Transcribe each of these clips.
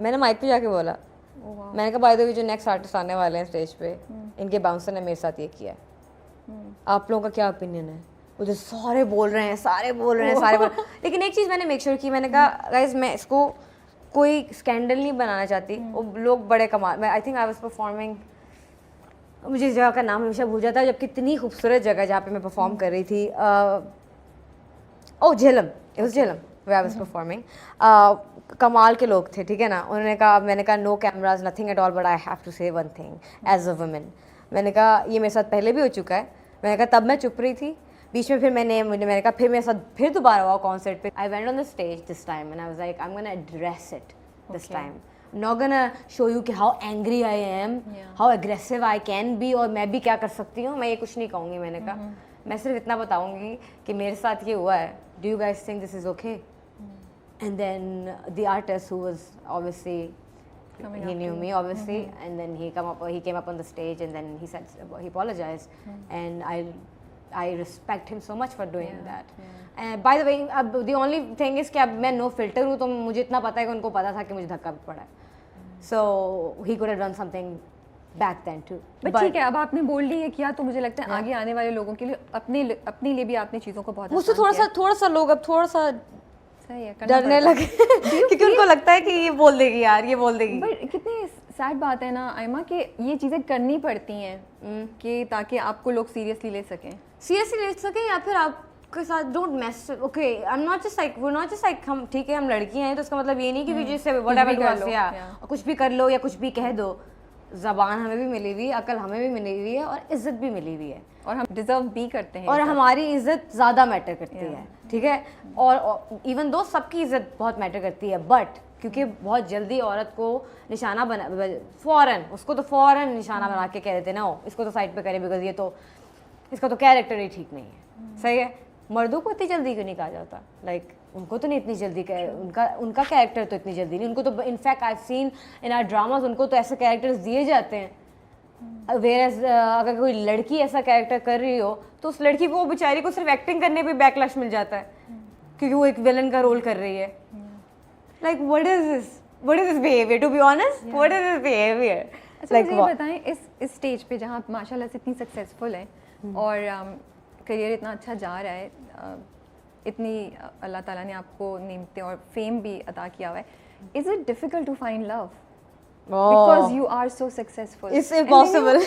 मैंने माइक पे जाके बोला, मैंने कहा बाय द वे जो नेक्स्ट आर्टिस्ट आने वाले हैं स्टेज पे, इनके बाउंसर ने मेरे साथ ये किया है, आप लोगों का क्या ओपिनियन है? मुझे सारे बोल रहे हैं, सारे बोल रहे हैं, सारे बोल लेकिन एक चीज़ मैंने मेक श्योर की, मैंने कहा गाइज मैं इसको कोई स्कैंडल नहीं बनाना चाहती। वो लोग बड़े कमाल, मैं I think I was performing, मुझे इस जगह का नाम हमेशा भूल जाता है, जबकि इतनी खूबसूरत जगह जहाँ पे मैं परफॉर्म कर रही थी, ओ Jhelum, it was Jhelum where I was performing. कमाल के लोग थे, ठीक है ना। उन्होंने कहा, मैंने कहा no cameras nothing at all but I have to say one thing as a women. मैंने कहा ये मेरे साथ पहले भी हो चुका है। मैंने कहा तब मैं चुप रही थी, बीच में फिर मैंने कहा फिर मेरे साथ फिर दोबारा हुआ कॉन्सर्ट पे। I went on the stage this time and I was like I am gonna address it this time, not gonna show you कि how angry I am, how aggressive I can be, और मैं भी क्या कर सकती हूँ, मैं ये कुछ नहीं कहूँगी। मैंने कहा मैं सिर्फ इतना बताऊँगी कि मेरे साथ ये हुआ है, do you guys think this is okay? And then the artist who was obviously he knew me obviously, and then he came up on the stage and then he said he apologized, and I respect him so much for doing that. And by the way, अब the only thing is कि अब मैं no filter हूँ, तो मुझे इतना पता है कि उनको पता था कि मुझे धक्का भी पड़ा है, so he could have done something back then too. But ठीक है, अब आपने बोल्डली ये किया तो मुझे लगता है आगे आने वाले लोगों के लिए अपने लिए भी आपने चीज़ों को बहुत मुझसे थोड़ा सा लोग अब थोड़ा सा सही है डरने लगे क्योंकि उनको लगता है कि ये बोल देगी यार, ये बोल देगी। बट कितनी सैड बात है ना आयमा कि ये चीज़ें करनी पड़ती हैं कि ताकि आपको लोग सीरियसली ले सकें या फिर आपके साथ don't mess. Okay I am not just like हम ठीक है हम लड़कियां हैं तो उसका मतलब ये नहीं कि जिससे व्हाटएवर डू अस या कुछ भी कर लो या कुछ भी कह दो। ज़बान हमें भी मिली हुई है, अकल हमें भी मिली हुई है, और इज़्ज़त भी मिली हुई है, और हम डिज़र्व भी करते हैं, और हमारी इज़्ज़त ज़्यादा मैटर करती है, ठीक है। और इवन दो सबकी इज़्ज़त बहुत मैटर करती है, बट क्योंकि बहुत जल्दी औरत को निशाना बना फ़ौरन निशाना बना के कह देते ना, हो इसको तो साइड पे करे बिकॉज ये तो इसका तो कैरेक्टर ही ठीक नहीं है। सही है, मर्दों को इतनी जल्दी क्यों नहीं कहा जाता? लाइक उनको तो नहीं इतनी जल्दी उनका कैरेक्टर तो इतनी जल्दी नहीं, उनको तो in fact I seen in our dramas उनको तो ऐसे कैरेक्टर्स दिए जाते हैं। वेयर अगर कोई लड़की ऐसा कैरेक्टर कर रही हो तो उस लड़की को, बेचारी को सिर्फ एक्टिंग करने पे बैकलैश मिल जाता है क्योंकि वो एक विलन का रोल कर रही है। Like what is this behaviour, to be honest, what is this behaviour? Like बताएं इस स्टेज पे जहाँ आप माशाल्लाह से इतनी सक्सेसफुल हैं और करियर इतना अच्छा जा रहा है, इतनी अल्लाह ताला ने आपको नेमतें और फेम भी अता किया हुआ है, is it difficult to find love because you are so successful? It's impossible.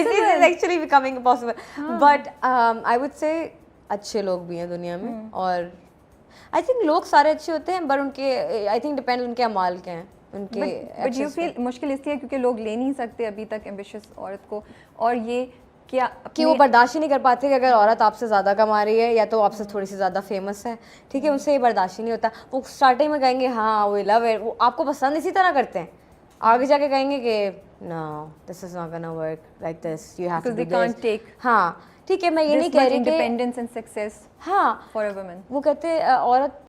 It is actually becoming impossible. But I would say अच्छे लोग भी हैं दुनिया में, और I think लोग सारे अच्छे होते हैं, but उनके I think depend उनके अमाल के हैं, उनके। But you feel मुश्किल इसलिए क्योंकि लोग ले नहीं सकते अभी तक एम्बिशियस औरत को, और ये क्या कि वो बर्दाश्त ही नहीं कर पाते कि अगर औरत आपसे ज़्यादा कमा रही है या तो आपसे थोड़ी सी ज़्यादा फेमस है, ठीक है, उनसे ये बर्दाश्त ही नहीं होता। वो स्टार्टिंग में कहेंगे हाँ वी लव इट, वो आपको पसंद इसी तरह करते हैं, आगे जाके कहेंगे कि no this is not gonna work like this, you have to do this. हाँ ठीक है, मैं ये नहीं कह रही कि इंडिपेंडेंस एंड सक्सेस हाँ फॉर अ वुमन, वो कहते औरत